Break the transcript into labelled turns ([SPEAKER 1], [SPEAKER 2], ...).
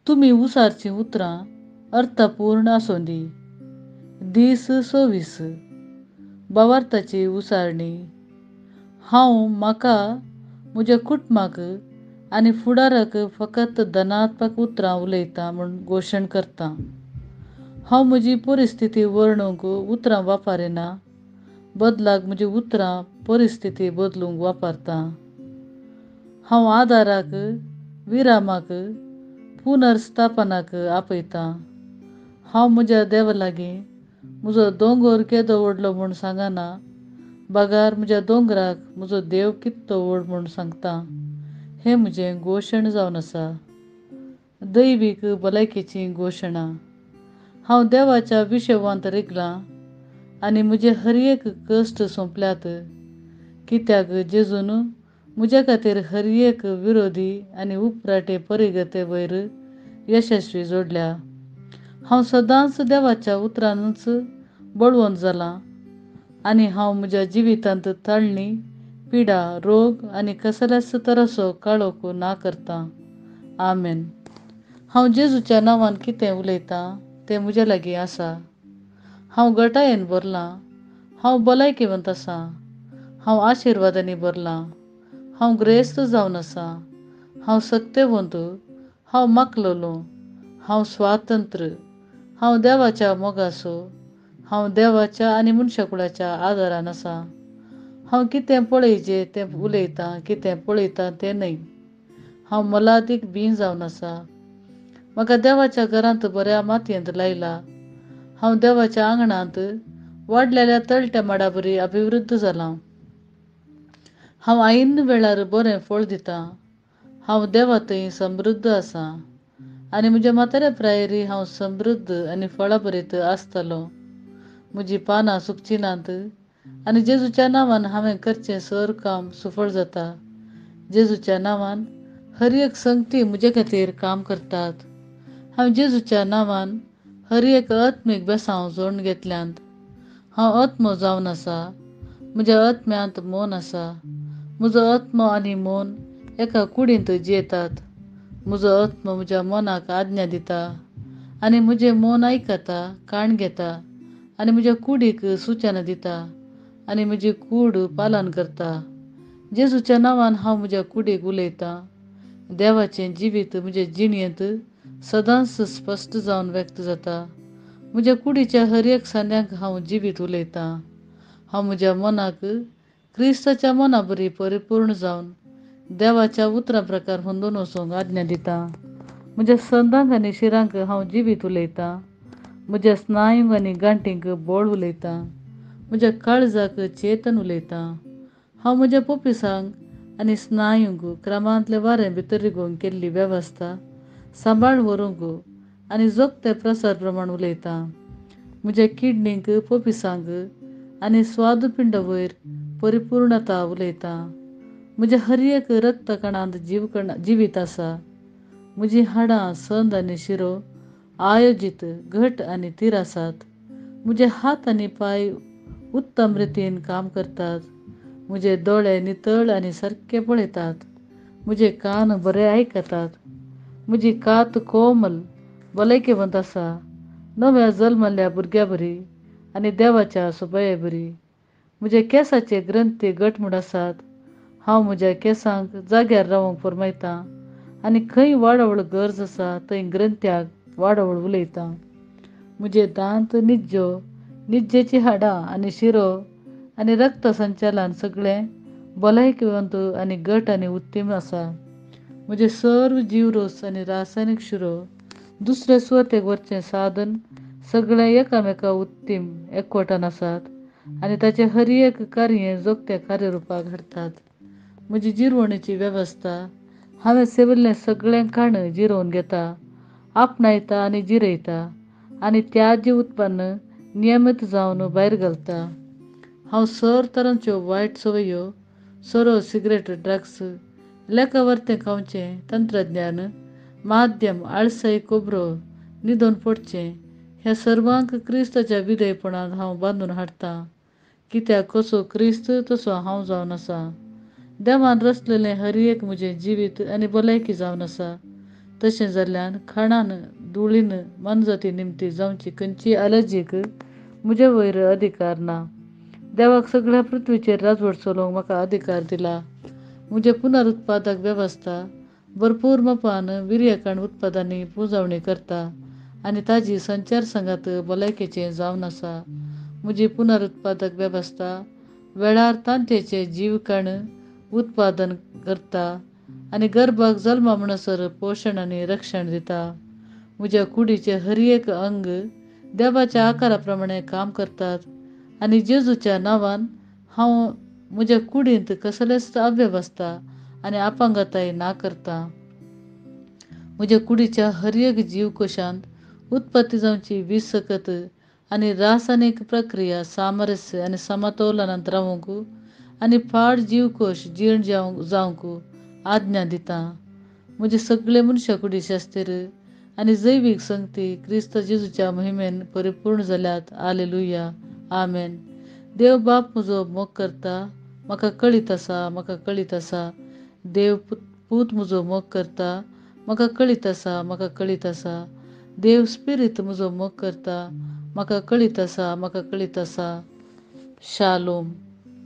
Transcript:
[SPEAKER 1] तुमी उसारची उतरां अर्थपूर्ण आसोंदी. दीस 26 बावार्थाची उसारणी. हांव म्हाका म्हज्या कुटुंबाक आनी फुडाराक फकत धनात्मक उतरां उलयतां म्हूण घोशण करतां. हांव म्हजी परिस्थिती वर्णूंक उतरां वापरिना, बदलाक म्हजी उतरां परिस्थिती बदलूंक वापरतां. हांव आदाराक, विरामाक, पुनर्स्थापनाक आपयतां. हांव म्हज्या देवा लागीं म्हजो दोंगर केदो व्हडलो म्हूण सांगना, बागार म्हज्या दोंगराक म्हजो देव कितलो व्हड म्हूण सांगतां. हें म्हजें घोशण जावन आसा. दैवीक भलायकेची घोशणा. हांव देवाच्या विशेवांत रिगलां आनी म्हजे हर एक कश्ट सोंपल्यात, कित्याक जेजून म्हजे खातीर हर एक विरोधी आनी उपराटे परिगते वयर यशस्वी जोडल्या. हांव सदांच देवाच्या उतरांनूच बळवंत जालां आनी हांव म्हज्या जिवितांत ताळणी, पिडा, रोग आनी कसल्याच तराचो काळोख ना करतां. आमेन. हांव जेजूच्या नांवान कितें उलयतां तें म्हजे लागीं आसा. हांव घटायेन भरलां. हांव भलायकेवंत आसां. हांव आशिर्वादांनी भरलां. हांव ग्रेस्त जावन आसां. हांव सत्यवंत. हांव माकलोलो. हांव स्वातंत्र्य. हांव देवाच्या मोगाचो. हांव देवाच्या आनी मनशाकुळाच्या आदारान आसां. हांव कितें पळयजें तें उलयतां, कितें पळयतां तें न्हय. हांव मोलादीक बी जावन आसां. म्हाका देवाच्या घरांत बऱ्या मातयेंत लायला. हांव देवाच्या आंगणांत वाडलेल्या तळट्या माडा बरी अभिवृद्ध जालां. हांव ऐन वेळार बरें फळ दितां. हांव देवा थंय समृद्ध आसां आनी म्हज्या म्हाताऱ्या प्रायेरी हांव समृद्ध आनी फळां भरीत आसतलों. म्हजीं पानां सुकचीं नात आनी जेजूच्या नांवान हांवें करचें सर काम सुफळ जाता. जेजूच्या नांवान हर एक संगती म्हजे खातीर काम करतात. हांव जेजूच्या नांवान हर एक आत्मीक बेसांव जोडून घेतल्यात. हांव आत्मो जावन आसां. म्हज्या आत्म्यांत मन आसा. म्हजो आत्मो आनी मन एका कुडींत जियेतात. म्हजो आत्मो म्हज्या मनाक आज्ञा दिता आनी म्हजें मन आयकता, काण घेता आनी म्हज्या कुडीक सुचना दिता आनी म्हजी कूड पालन करता. जेजूच्या नांवान हांव म्हज्या कुडीक उलयतां. देवाचें जिवीत म्हजे जिणेंत सदांच स्पश्ट जावन व्यक्त जाता. म्हज्या कुडीच्या हर एक सांद्याक हांव जिवीत उलयतां. हांव म्हज्या मनाक क्रिस्ताच्या मना बरी परिपूर्ण जावन देवाच्या उतरां प्रकार हुंदून वचूंक आज्ञा दितां. म्हज्या संदांक आनी शिरांक हांव जिवीत उलयतां. म्हज्या स्नायूंक आनी गांठींक बळ उलयतां. म्हज्या काळजाक चेतन उलयतां. हांव म्हज्या पोपिसांक आनी स्नायूंक क्रमांतलें वारें भितर रिगोवन केल्ली वेवस्था सांबाळ व्हरूंक आनी जोगते प्रसार प्रमाण उलयतां. म्हज्या किडनींक, पोपिसांक आनी स्वादुपिंड वयर परिपूर्णता उलयतां. म्हज्या हर एक रक्त कणांत जिवीत आसा. म्हजीं हाडां, संद आनी शिरो आयोजीत, घट आनी थीर आसात. म्हजे हात आनी पांय उत्तम रितीन काम करतात. म्हजे दोळे नितळ आनी सारके पळयतात. म्हजे कान बरे आयकतात. म्हजी कात कोमल, भलायकेवंत आसा, नव्या जल्मल्ल्या भुरग्या बरी आनी देवाच्या सोबाये बरी. म्हजे केंसाचे ग्रंथी घटमूट आसात. हांव म्हज्या केंसांक जाग्यार रावंक फर्मायतां आनी खंय वाडवळ गरज आसा थंय ग्रंथ्याक वाडवळ उलयतां. म्हजे दांत निज्जो, निज्जेचीं हाडां आनी शिरो आनी रक्त संचालन सगळें भलायकेवंत आनी घट आनी उत्तीम आसा. म्हजे सर्व जीवरोस आनी रासायनीक शिरो दुसरे सुवातेक व्हरचें साधन सगळें एकामेका उत्तीम एकवटान आसात आनी ताचें हर एक कार्य जोगत्या कार्यरुपाक हाडटात. म्हजी जिरवणेची वेवस्था हांवें सेविल्लें सगळें खाण जिरोवन घेता, आपणायता आनी जिरयता आनी त्याज्य उत्पन्न नियमीत जावन भायर घालता. हांव सर तरांच्यो वायट संवयो, सोरो, सिगरेट, ड्रग्स, लेकावर्तें खावचें, तंत्रज्ञान, माध्यम, आळसाय, कोबरो न्हिदोवन पडचें ह्या सर्वांक क्रिस्ताच्या विधेयपणान हांव बांदून हाडटां. कित्याक कसो क्रिस्त तसो हांव जावन आसां. देवान रचलेलें हर एक म्हजें जिवीत आनी भलायकी जावन आसा. तशें जाल्ल्यान खाणान धुळीन मनजती निमती जावची खंयची आलर्जीक म्हजे वयर अधिकार ना. देवाक सगळ्या पृथ्वीचेर राजवट चलोवंक म्हाका अधिकार दिला. म्हजे पुनरुत्पादक वेवस्था भरपूर मोपान विर्यकण उत्पादनांनी पुंजवणी करता आनी ताजी संचार संगात भलायकेचें जावन आसा. म्हजी पुनरुत्पादक वेवस्था वेळार तांतयेचे जीवकण उत्पादन करता आनी गर्भाक जल्मा म्हणसर पोशण आनी रक्षण दिता. म्हज्या कुडीचे हर एक अंग देवाच्या आकारा प्रमाणे काम करतात आनी जेजूच्या नांवान हांव म्हज्या कुडींत कसलेच अव्यवस्था आनी अपांगताय ना करता. म्हज्या कुडीच्या हर एक जीवकोशांत उत्पत्ती जावची विसकत आनी रासायनीक प्रक्रिया सामरस्य आनी समतोलनांत रावूंक आनी पाड जीवकोश जीर्ण जावंक आज्ञा दिता. म्हजे सगळे मनशा कुडी शास्तीर आनी जैवीक संगती क्रिस्त जेजूच्या महिमेन परिपूर्ण जाल्यात. हालेलुया, आमेन. देव बाप म्हजो मोग करता, म्हाका कळीत आसा, म्हाका कळीत आसा. देव पूत म्हजो मोग करता, म्हाका कळीत आसा, म्हाका कळीत आसा. देव स्पिरीत म्हजो मोग करता, म्हाका कळीत आसा, म्हाका कळीत आसा. शालोम.